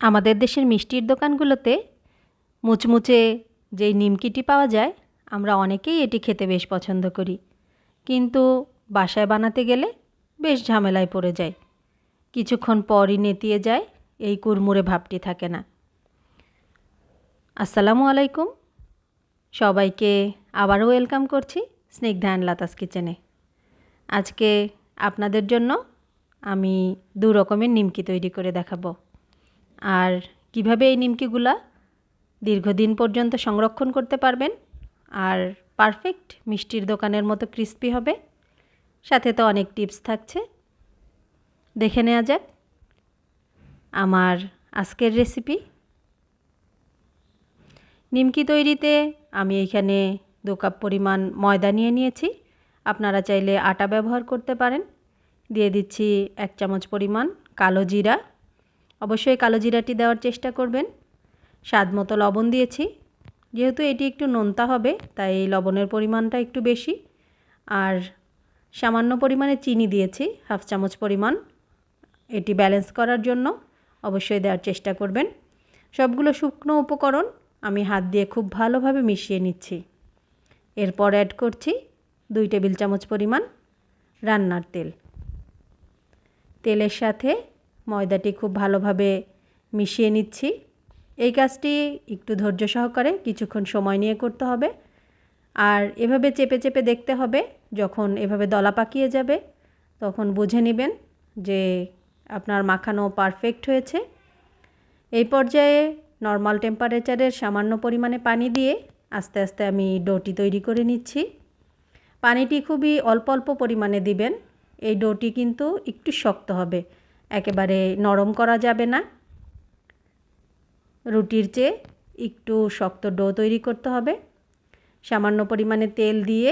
আমাদের দেশের মিষ্টির দোকানগুলোতে মুচমুচে যেই নিমকিটি পাওয়া যায়, আমরা অনেকেই এটি খেতে বেশ পছন্দ করি। কিন্তু বাসায় বানাতে গেলে বেশ ঝামেলায় পড়ে যায়। কিছুক্ষণ পরই নেতিয়ে যায়, এই কুড়মুড়ে ভাবটি থাকে না। আসসালামু আলাইকুম, সবাইকে আবারও ওয়েলকাম করছি স্নিগ্ধা অ্যান্ড লতাস কিচেনে। আজকে আপনাদের জন্য আমি 2 রকমের নিমকি তৈরি করে দেখাবো। আর কিভাবে এই নিমকিগুলা দীর্ঘদিন পর্যন্ত সংরক্ষণ করতে পারবেন আর পারফেক্ট মিষ্টির দোকানের মতো ক্রিস্পি হবে, সাথে তো অনেক টিপস থাকছে। দেখে নেওয়া যাক আমার আজকের রেসিপি। নিমকি তৈরিতে আমি এখানে 2 কাপ পরিমাণ ময়দা নিয়ে নিয়েছি। আপনারা চাইলে আটা ব্যবহার করতে পারেন। দিয়ে দিচ্ছি 1 চামচ পরিমাণ কালো জিরা। অবশ্যই কালো জিরাটি দেওয়ার চেষ্টা করবেন। স্বাদ মতো লবণ দিয়েছি। যেহেতু এটি একটু নোনতা হবে, তাই লবণের পরিমাণটা একটু বেশি। আর সামান্য পরিমাণে চিনি দিয়েছি, 1/2 চামচ পরিমাণ। এটি ব্যালেন্স করার জন্য অবশ্যই দেওয়ার চেষ্টা করবেন। সবগুলো শুকনো উপকরণ আমি হাত দিয়ে খুব ভালোভাবে মিশিয়ে নিচ্ছি। এরপর অ্যাড করছি 2 টেবিল চামচ পরিমাণ রান্নার তেল। তেলের সাথে ময়দাটি খুব ভালোভাবে মিশিয়ে নিচ্ছি। এই কাজটি একটু ধৈর্য সহকারে কিছুক্ষণ সময় নিয়ে করতে হবে। আর এভাবে চেপে চেপে দেখতে হবে। যখন এভাবে দলা পাকিয়ে যাবে তখন বুঝে নেবেন যে আপনার মাখানো পারফেক্ট হয়েছে। এই পর্যায়ে নর্মাল টেম্পারেচারের সামান্য পরিমাণে পানি দিয়ে আস্তে আস্তে আমি ডোটি তৈরি করে নিচ্ছি। পানিটি খুবই অল্প অল্প পরিমাণে দিবেন। এই ডোটি কিন্তু একটু শক্ত হবে, একেবারে নরম করা যাবে না। রুটির চেয়ে একটু শক্ত ডো তৈরি করতে হবে। সামান্য পরিমাণে তেল দিয়ে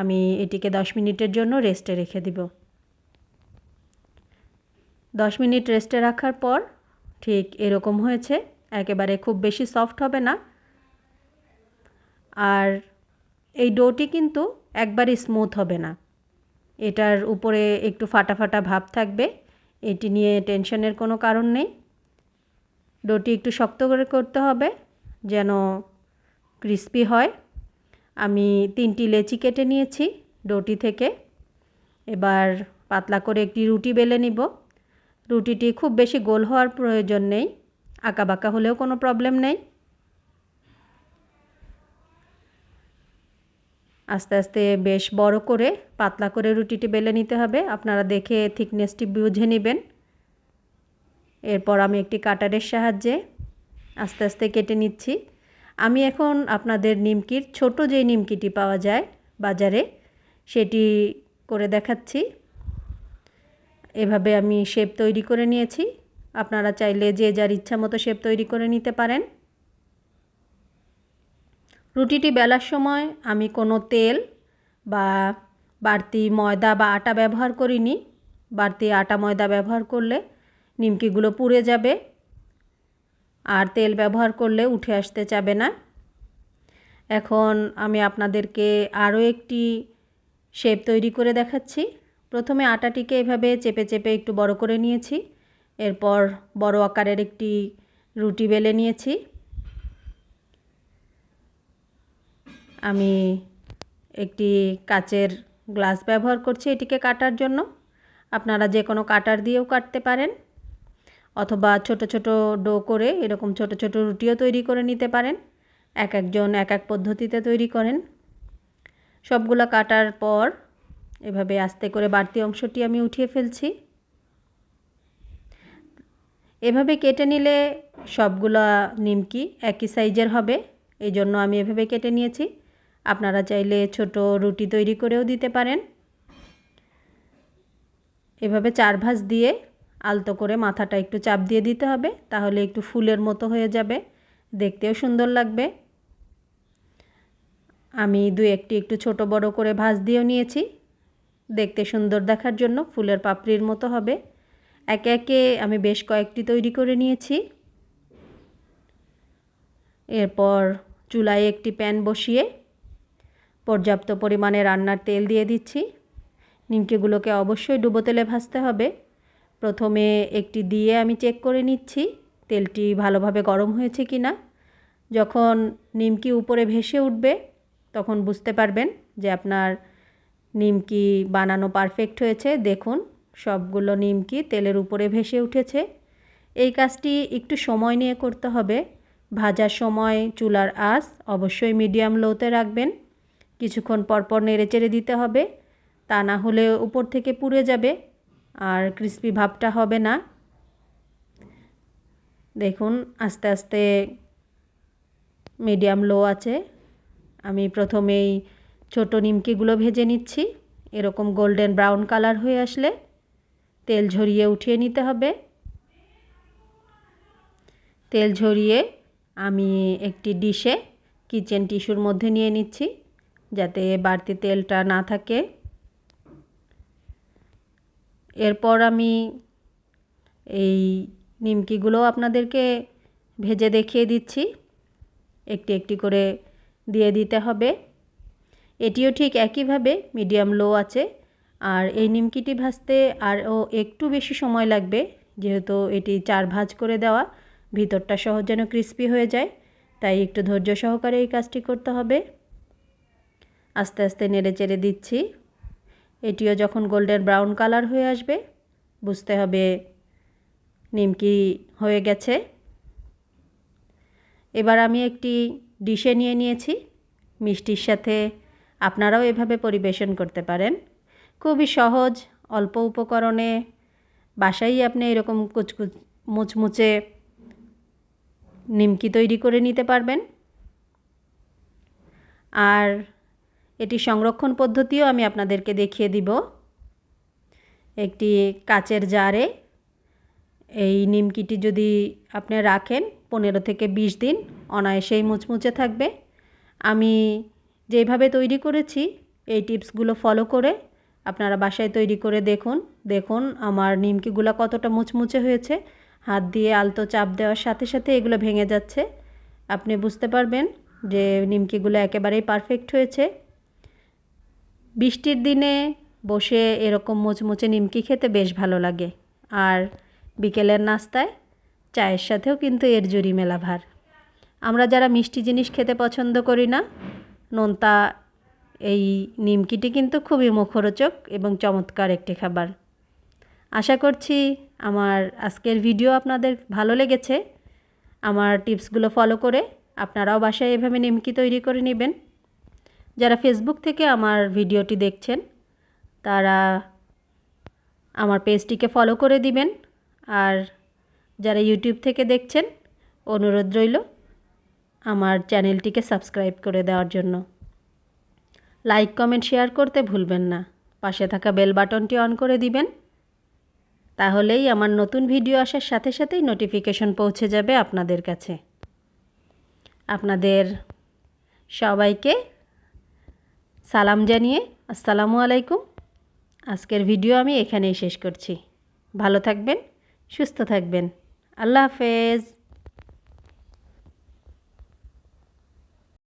আমি এটিকে 10 মিনিটের জন্য রেস্টে রেখে দিব। 10 মিনিট রেস্টে রাখার পর ঠিক এরকম হয়েছে। একেবারে খুব বেশি সফট হবে না। আর এই ডোটি কিন্তু একবারই স্মুথ হবে না, এটার উপরে একটু ফাটা ফাটা ভাব থাকবে। এটি নিয়ে টেনশনের কোনো কারণ নেই। ডোটি একটু শক্ত করে করতে হবে যেন ক্রিস্পি হয়। আমি 3টি লেচি কেটে নিয়েছি ডোটি থেকে। এবার পাতলা করে একটি রুটি বেলে নিব। রুটিটি খুব বেশি গোল হওয়ার প্রয়োজন নেই, আঁকাবাঁকা হলেও কোনো প্রবলেম নেই। আস্তে আস্তে বেশ বড় করে পাতলা করে রুটিটি বেলে নিতে হবে। আপনারা দেখে থিকনেসটি বুঝে নেবেন। এরপর আমি একটি কাটারের সাহায্যে আস্তে আস্তে কেটে নিচ্ছি। আমি এখন আপনাদের নিমকির ছোট যে নিমকিটি পাওয়া যায় বাজারে, সেটি করে দেখাচ্ছি। এভাবে আমি শেপ তৈরি করে নিয়েছি। আপনারা চাইলে যে যার ইচ্ছা মতো শেপ তৈরি করে নিতে পারেন। রুটিটি বেলার সময় আমি কোনো তেল বা বাড়তি ময়দা বা আটা ব্যবহার করিনি। বাড়তি আটা ময়দা ব্যবহার করলে নিমকিগুলো পুড়ে যাবে, আর তেল ব্যবহার করলে উঠে আসতে চাবে না। এখন আমি আপনাদেরকে আরও একটি শেপ তৈরি করে দেখাচ্ছি। প্রথমে আটাটিকে এভাবে চেপে চেপে একটু বড় করে নিয়েছি। এরপর বড় আকারের একটি রুটি বেলে নিয়েছি। আমি একটি কাচের গ্লাস ব্যবহার করছি এটিকে কাটার জন্য। আপনারা যে কোনো কাটার দিয়েও কাটতে পারেন, অথবা ছোট ছোট ডো করে এরকম ছোট ছোট রুটিও তৈরি করে নিতে পারেন। এক একজন এক এক পদ্ধতিতে তৈরি করেন। সবগুলো কাটার পর এভাবে আস্তে করে বাড়তি অংশটি আমি উঠিয়ে ফেলছি। এভাবে কেটে নিলে সবগুলা নিমকি একই সাইজের হবে, এই জন্য আমি এভাবে কেটে নিয়েছি। আপনারা চাইলে ছোট রুটি তৈরি করেও দিতে পারেন। এভাবে 4 ভাঁজ দিয়ে আলতো করে মাথাটা একটু চাপ দিয়ে দিতে হবে, তাহলে একটু ফুলের মতো হয়ে যাবে, দেখতেও সুন্দর লাগবে। আমি 2-1টি একটু ছোট বড় করে ভাঁজ দিয়েও নিয়েছি, দেখতে সুন্দর দেখার জন্য ফুলের পাপড়ির মতো হবে। একে একে আমি বেশ কয়েকটি তৈরি করে নিয়েছি। এরপর চুলায় একটি প্যান বসিয়ে পর্যাপ্ত পরিমাণে রান্নার তেল দিয়ে দিচ্ছি। নিমকিগুলোকে অবশ্যই ডুবো তেলে ভাজতে হবে। প্রথমে একটি দিয়ে আমি চেক করে নিচ্ছি তেলটি ভালোভাবে গরম হয়েছে কি না। যখন নিমকি উপরে ভেসে উঠবে তখন বুঝতে পারবেন যে আপনার নিমকি বানানো পারফেক্ট হয়েছে। দেখুন সবগুলো নিমকি তেলের উপরে ভেসে উঠেছে। এই কাজটি একটু সময় নিয়ে করতে হবে। ভাজার সময় চুলার আঁচ অবশ্যই মিডিয়াম লোতে রাখবেন। কিছুক্ষণ পরপর নেড়েচেড়ে দিতে হবে, তা না হলে উপর থেকে পুড়ে যাবে আর ক্রিস্পি ভাবটা হবে না। দেখুন আস্তে আস্তে মিডিয়াম লো আছে। আমি প্রথমেই ছোট নিমকিগুলো ভেজে নিচ্ছি। এরকম গোল্ডেন ব্রাউন কালার হয়ে আসলে তেল ঝরিয়ে উঠিয়ে নিতে হবে। তেল ঝরিয়ে আমি একটি ডিশে কিচেন টিস্যুর মধ্যে নিয়ে নিচ্ছি যাতে বাড়তি তেলটা না থাকে। এরপর আমি এই নিমকিগুলো আপনাদেরকে ভেজে দেখিয়ে দিচ্ছি। একটি একটি করে দিয়ে দিতে হবে। এটিও ঠিক একইভাবে মিডিয়াম লো আছে। আর এই নিমকিটি ভাজতে আরও একটু বেশি সময় লাগবে, যেহেতু এটি 4 ভাঁজ করে দেওয়া, ভিতরটা সহজ যেন ক্রিস্পি হয়ে যায়, তাই একটু ধৈর্য সহকারে এই কাজটি করতে হবে। আস্তে আস্তে নেড়ে চেড়ে দিচ্ছি। এটিও যখন গোল্ডেন ব্রাউন কালার হয়ে আসবে বুঝতে হবে নিমকি হয়ে গেছে। এবার আমি একটি ডিশে নিয়ে নিয়েছি। মিষ্টির সাথে আপনারাও এভাবে পরিবেশন করতে পারেন। খুবই সহজ, অল্প উপকরণে বাসায় আপনি এরকম কুচকুচ মুচমুচে নিমকি তৈরি করে নিতে পারবেন। আর এটি সংরক্ষণ পদ্ধতিও আমি আপনাদেরকে দেখিয়ে দিব। একটি কাচের জারে এই নিমকিটি যদি আপনি রাখেন 15 থেকে 20 দিন অনায়াসেই মুচমুচে থাকবে। আমি যেভাবে তৈরি করেছি এই টিপসগুলো ফলো করে আপনারা বাসায় তৈরি করে দেখুন। দেখুন আমার নিমকিগুলো কতটা মুচমুচে হয়েছে। হাত দিয়ে আলতো চাপ দেওয়ার সাথে সাথে এগুলো ভেঙে যাচ্ছে। আপনি বুঝতে পারবেন যে নিমকিগুলো একেবারেই পারফেক্ট হয়েছে। বৃষ্টির দিনে বসে এরকম মুচমুচে নিমকি খেতে বেশ ভালো লাগে। আর বিকেলের নাস্তায় চায়ের সাথেও কিন্তু এর জুড়ি মেলা ভার। আমরা যারা মিষ্টি জিনিস খেতে পছন্দ করি না, নোনতা এই নিমকিটি কিন্তু খুবই মুখরোচক এবং চমৎকার একটি খাবার। আশা করছি আমার আজকের ভিডিও আপনাদের ভালো লেগেছে। আমার টিপসগুলো ফলো করে আপনারাও বাসায় এভাবে নিমকি তৈরি করে নেবেন। যারা ফেসবুক থেকে আমার ভিডিওটি দেখছেন তারা আমার পেজটিকে ফলো করে দিবেন। আর যারা ইউটিউব থেকে দেখছেন অনুরোধ রইল আমার চ্যানেলটিকে সাবস্ক্রাইব করে দেওয়ার জন্য। লাইক কমেন্ট শেয়ার করতে ভুলবেন না। পাশে থাকা বেল বাটনটি অন করে দিবেন, তাহলেই আমার নতুন ভিডিও আসার সাথে সাথেই নোটিফিকেশন পৌঁছে যাবে আপনাদের কাছে। আপনাদের সবাইকে সালাম জানিয়ে আসসালামু আলাইকুম। আজকের ভিডিও আমি এখানেই শেষ করছি। ভালো থাকবেন, সুস্থ থাকবেন। আল্লাহ হাফেজ।